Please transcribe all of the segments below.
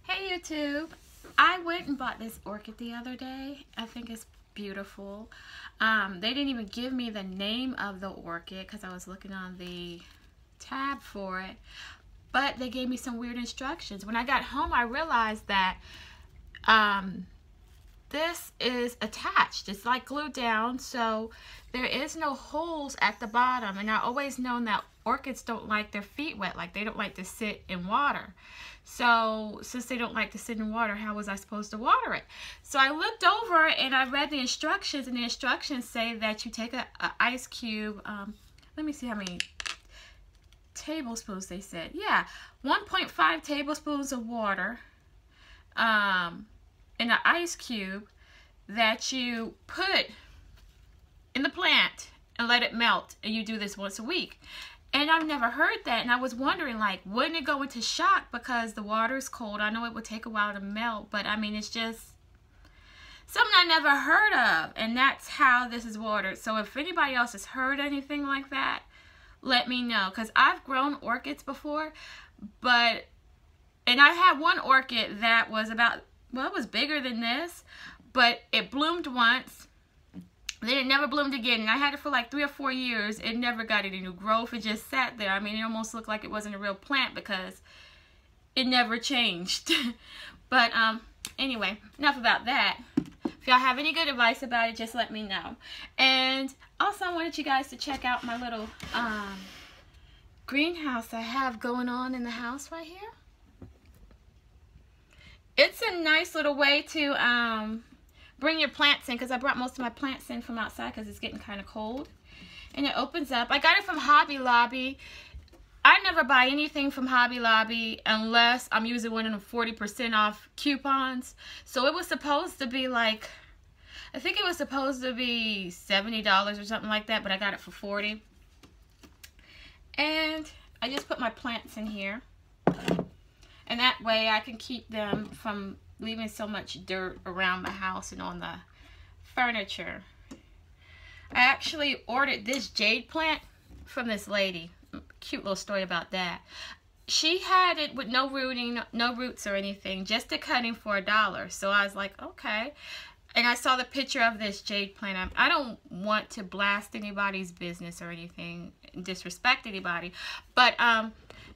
Hey YouTube, I went and bought this orchid the other day. I think it's beautiful. They didn't even give me the name of the orchid because I was looking on the tab for it, but they gave me some weird instructions. When I got home, I realized that this is attached. It's like glued down, so there is no holes at the bottom. And I always known that orchids don't like their feet wet, like they don't like to sit in water. So since they don't like to sit in water, how was I supposed to water it? So I looked over and I read the instructions, and the instructions say that you take a ice cube. Let me see how many tablespoons they said. Yeah, 1.5 tablespoons of water in an ice cube that you put in the plant and let it melt, and you do this once a week. And I've never heard that, and I was wondering, like, wouldn't it go into shock because the water is cold? I know it would take a while to melt, but I mean, it's just something I never heard of, and that's how this is watered. So if anybody else has heard anything like that, let me know, because I've grown orchids before, and I had one orchid that was about, well, it was bigger than this, but it bloomed once. Then it never bloomed again, and I had it for like 3 or 4 years. It never got any new growth. It just sat there. I mean, it almost looked like it wasn't a real plant because it never changed. But anyway, enough about that. If y'all have any good advice about it, just let me know. And also, I wanted you guys to check out my little greenhouse I have going on in the house right here. It's a nice little way to bring your plants in, because I brought most of my plants in from outside because it's getting kind of cold. And it opens up. I got it from Hobby Lobby. I never buy anything from Hobby Lobby unless I'm using one of the 40% off coupons. So it was supposed to be like, I think it was supposed to be $70 or something like that, but I got it for $40. And I just put my plants in here. And that way I can keep them from leaving so much dirt around my house and on the furniture. I actually ordered this jade plant from this lady. Cute little story about that. She had it with no rooting, no roots or anything, just a cutting for $1. So I was like, okay. And I saw the picture of this jade plant. I don't want to blast anybody's business or anything, disrespect anybody, but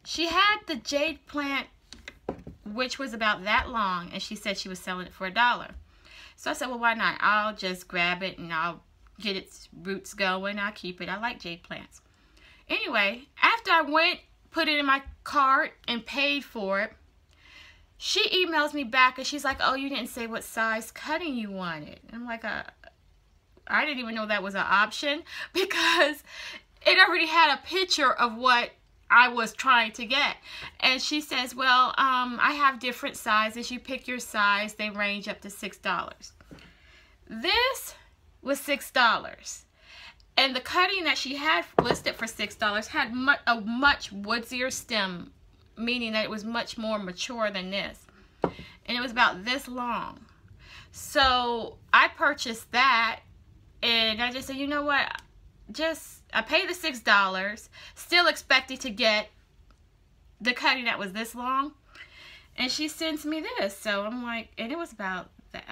she had the jade plant, which was about that long, and she said she was selling it for $1. So I said, well, why not? I'll just grab it and I'll get its roots going. I'll keep it. I like jade plants. Anyway, after I went, put it in my cart and paid for it, she emails me back and she's like, oh, you didn't say what size cutting you wanted. And I'm like, I didn't even know that was an option, because it already had a picture of what I was trying to get. And she says, well, I have different sizes. You pick your size. They range up to $6. This was $6. And the cutting that she had listed for $6 had a much woodsier stem, meaning that it was much more mature than this. And it was about this long. So I purchased that, and I just said, you know what? I paid the $6, still expected to get the cutting that was this long, and she sends me this. So I'm like, and it was about that.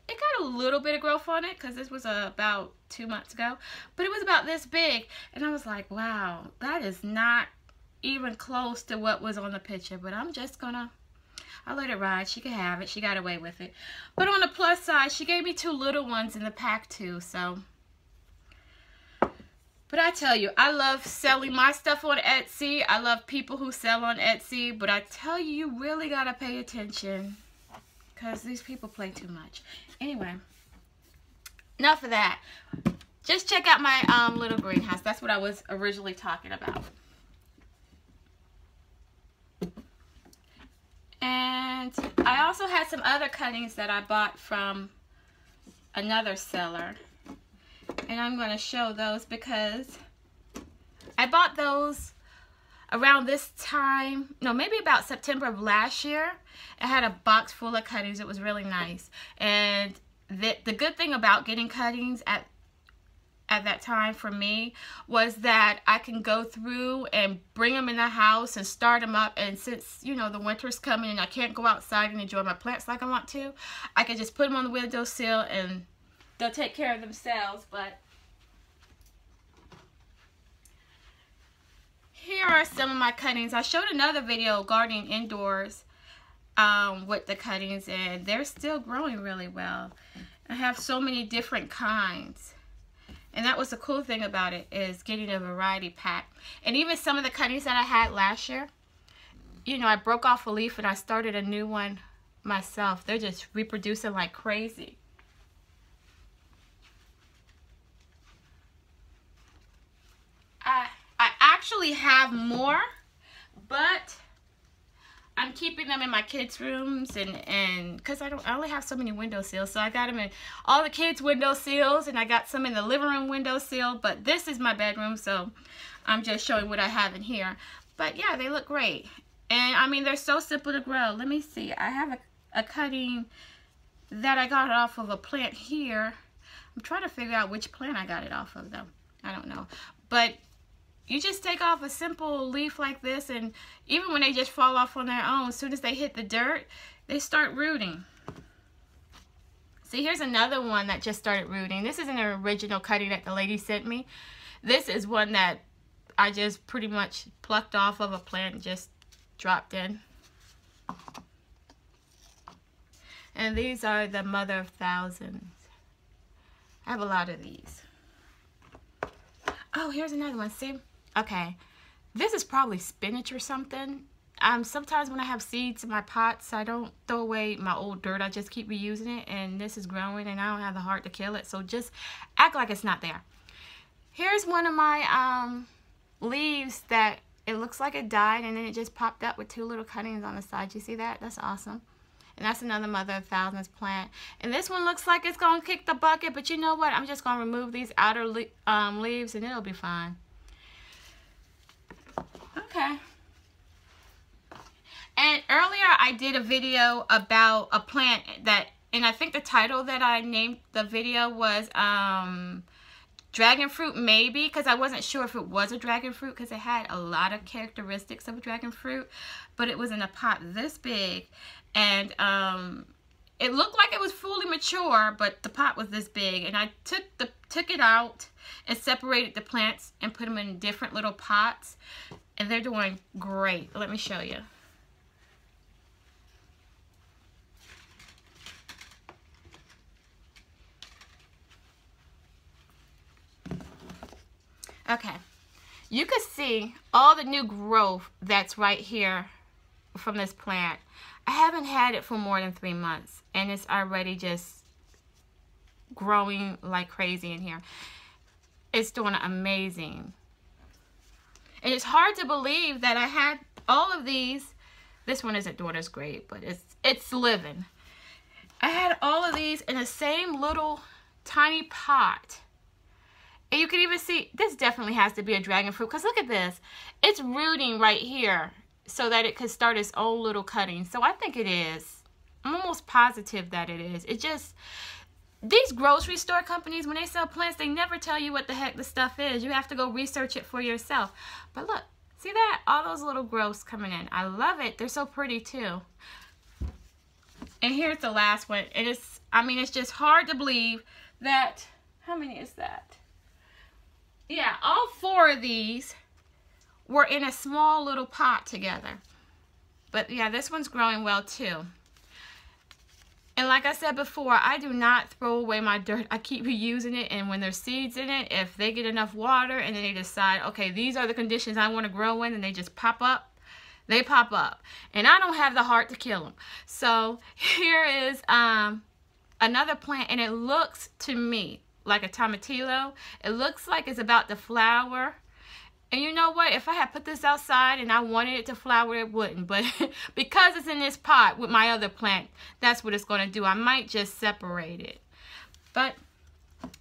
It got a little bit of growth on it because this was about 2 months ago, but it was about this big, and I was like, wow, that is not even close to what was on the picture. But I'm just gonna, I'll let it ride. She can have it. She got away with it. But on the plus side, she gave me 2 little ones in the pack too. So. But I tell you, I love selling my stuff on Etsy. I love people who sell on Etsy. But I tell you, you really got to pay attention, because these people play too much. Anyway, enough of that. Just check out my little greenhouse. That's what I was originally talking about. And I also had some other cuttings that I bought from another seller. And I'm going to show those because I bought those around this time, no, maybe about September of last year. It had a box full of cuttings. It was really nice. And the good thing about getting cuttings at at that time for me was that I can go through and bring them in the house and start them up. And since, you know, the winter's coming and I can't go outside and enjoy my plants like I want to, I can just put them on the windowsill and they'll take care of themselves. But here are some of my cuttings. I showed another video gardening indoors with the cuttings, and they're still growing really well. I have so many different kinds, and that was the cool thing about it, is getting a variety pack. And even some of the cuttings that I had last year, you know, I broke off a leaf and I started a new one myself. They're just reproducing like crazy. I actually have more, but I'm keeping them in my kids' rooms, and because I only have so many windowsills, so I got them in all the kids' windowsills, and I got some in the living room windowsill. But this is my bedroom, so I'm just showing what I have in here. But yeah, they look great, and I mean, they're so simple to grow. Let me see. I have a cutting that I got off of a plant here. I'm trying to figure out which plant I got it off of, though. I don't know, but you just take off a simple leaf like this, and even when they just fall off on their own, as soon as they hit the dirt, they start rooting. See, here's another one that just started rooting. This is an original cutting that the lady sent me. This is one that I just pretty much plucked off of a plant and just dropped in. And these are the mother of thousands. I have a lot of these. Oh, here's another one. See? Okay, this is probably spinach or something. Sometimes when I have seeds in my pots, I don't throw away my old dirt. I just keep reusing it, and this is growing, and I don't have the heart to kill it, so just act like it's not there. Here's one of my leaves that it looks like it died, and then it just popped up with two little cuttings on the side. You see that? That's awesome. And that's another mother of thousands plant. And this one looks like it's going to kick the bucket, but you know what? I'm just going to remove these outer leaves, and it'll be fine. Okay. And earlier I did a video about a plant that, and I think the title that I named the video was Dragon Fruit Maybe, because I wasn't sure if it was a dragon fruit, because it had a lot of characteristics of a dragon fruit, but it was in a pot this big, and it looked like it was fully mature, but the pot was this big, and I took it out and separated the plants and put them in different little pots, and they're doing great. Let me show you. Okay, you can see all the new growth that's right here from this plant. I haven't had it for more than 3 months, and it's already just growing like crazy in here. It's doing amazing. And it's hard to believe that I had all of these. This one isn't doing as great, but it's living. I had all of these in the same little tiny pot. And you can even see, this definitely has to be a dragon fruit, because look at this. It's rooting right here so that it could start its own little cutting. So I think it is. I'm almost positive that it is. It just, these grocery store companies, when they sell plants, they never tell you what the heck the stuff is. You have to go research it for yourself. But look, see that? All those little growths coming in. I love it. They're so pretty too. And here's the last one. And it's, I mean, it's just hard to believe that, how many is that? Yeah, all 4 of these were in a small little pot together. But yeah, this one's growing well too. And like I said before, I do not throw away my dirt. I keep reusing it, and when there's seeds in it, if they get enough water and then they decide, okay, these are the conditions I want to grow in, and they just pop up, they pop up. And I don't have the heart to kill them. So here is another plant, and it looks to me like a tomatillo. It looks like it's about to flower. And you know what? If I had put this outside and I wanted it to flower, it wouldn't. But because it's in this pot with my other plant, that's what it's going to do. I might just separate it. But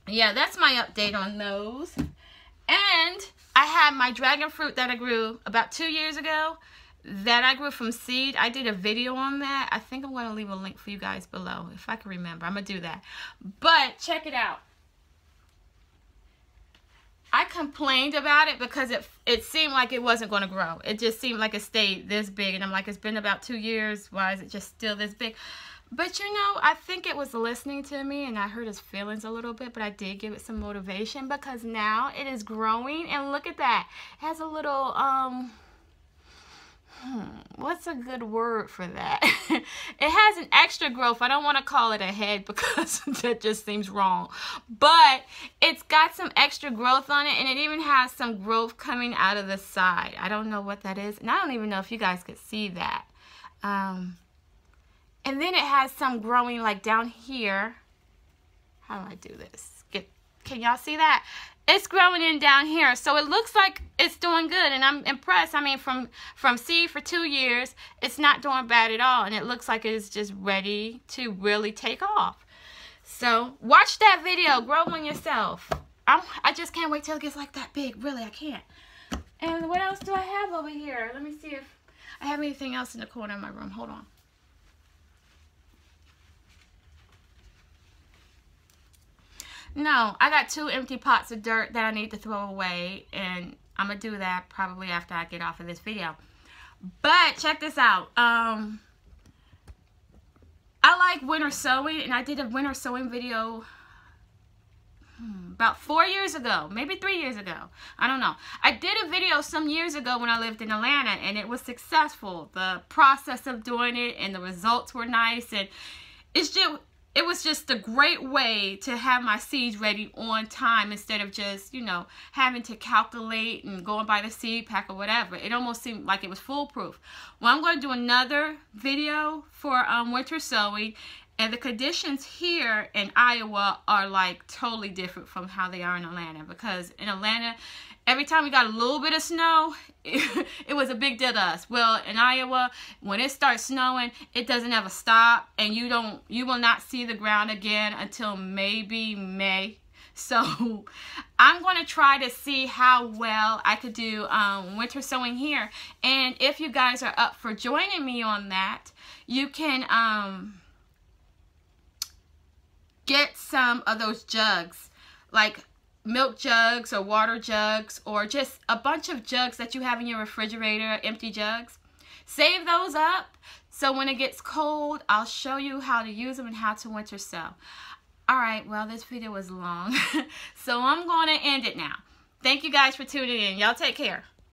yeah, that's my update on those. And I have my dragon fruit that I grew about 2 years ago, that I grew from seed. I did a video on that. I think I'm going to leave a link for you guys below if I can remember. I'm going to do that. But check it out. I complained about it because it seemed like it wasn't going to grow. It just seemed like it stayed this big. And I'm like, it's been about 2 years. Why is it just still this big? But, you know, I think it was listening to me, and I hurt his feelings a little bit, but I did give it some motivation because now it is growing. And look at that. It has a little, what's a good word for that? It has an extra growth. I don't want to call it a head because that just seems wrong. But it's got some extra growth on it, and it even has some growth coming out of the side. I don't know what that is, and I don't even know if you guys could see that. And then it has some growing like down here. How do I do this? Can y'all see that? It's growing in down here. So it looks like it's doing good, and I'm impressed. I mean, from seed for 2 years, it's not doing bad at all. And it looks like it's just ready to really take off. So watch that video. Grow one yourself. I just can't wait till it gets like that big. Really, I can't. And what else do I have over here? Let me see if I have anything else in the corner of my room. Hold on. No, I got 2 empty pots of dirt that I need to throw away, and I'm going to do that probably after I get off of this video. But check this out. I like winter sowing, and I did a winter sowing video about 4 years ago, maybe 3 years ago. I don't know. I did a video some years ago when I lived in Atlanta, and it was successful. The process of doing it and the results were nice, and it was just a great way to have my seeds ready on time instead of just, you know, having to calculate and going by the seed pack or whatever. It almost seemed like it was foolproof. Well, I'm going to do another video for winter sowing, and the conditions here in Iowa are like totally different from how they are in Atlanta, because in Atlanta, every time we got a little bit of snow, it was a big deal to us. Well, in Iowa, when it starts snowing, it doesn't ever stop, and you will not see the ground again until maybe May. So I'm going to try to see how well I could do winter sowing here. And if you guys are up for joining me on that, you can get some of those jugs, like milk jugs or water jugs, or just a bunch of jugs that you have in your refrigerator, empty jugs. Save those up so when it gets cold, I'll show you how to use them and how to winter sow. Alright, well, this video was long, so I'm going to end it now. Thank you guys for tuning in. Y'all take care.